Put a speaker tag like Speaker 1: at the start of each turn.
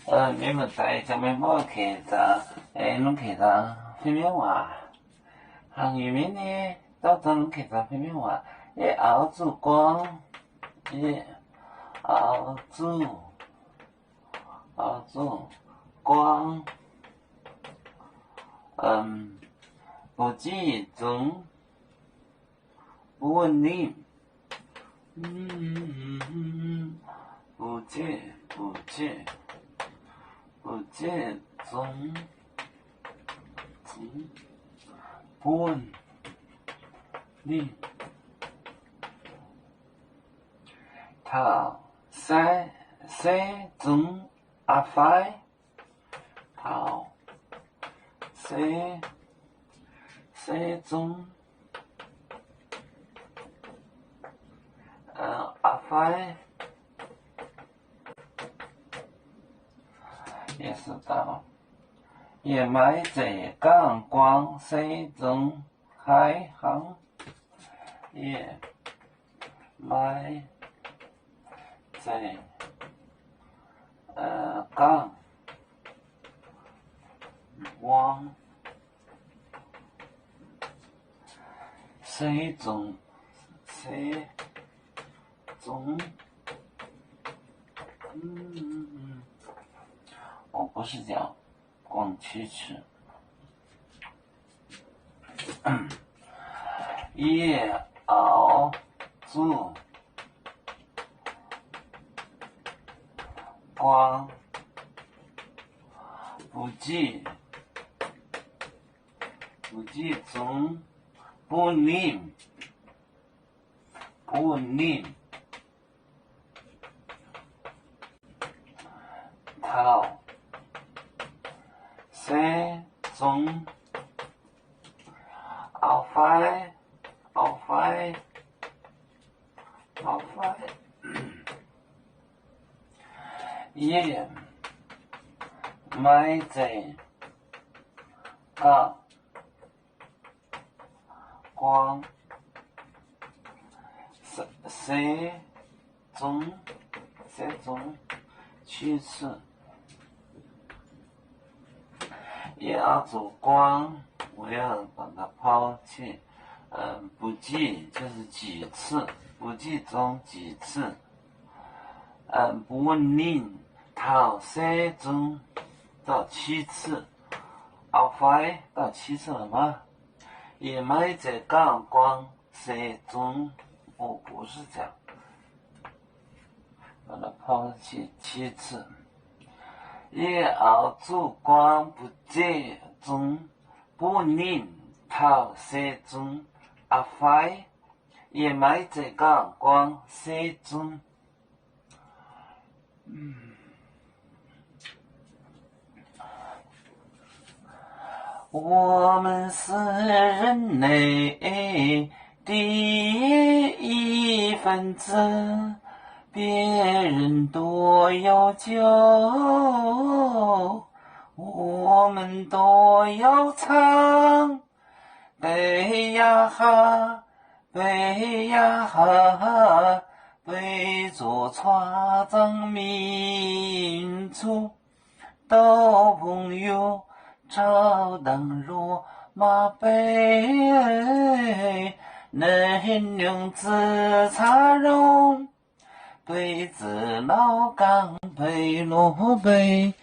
Speaker 1: 你们在下面我看着，侬看着飞面话，行业面呢，到这侬看着飞面话，熬煮光，熬煮光，不集中，不稳定，不集中，不稳定，头三中阿快，头三中阿快。也是到，也埋在港光水中海航，也埋在港光水中我不是讲光驱驰，也熬煮光不集中不稳头三中熬快也埋在港光水中驱驰，也要走光，我要把它抛弃。不集就是几次，不集中几次。不稳定，头三中到7次，熬快到7次了吗？也埋在港光水中，我不是这样，把它抛弃7次。也熬煮光不集中，不稳定，头三中阿快，也埋在港光水中。我们是人类第一分子，别人多要救，我们都要唱。背呀哈，背呀哈，背着船长民族到朋友朝当罗马背，能用自茶容，背子老岗背罗背。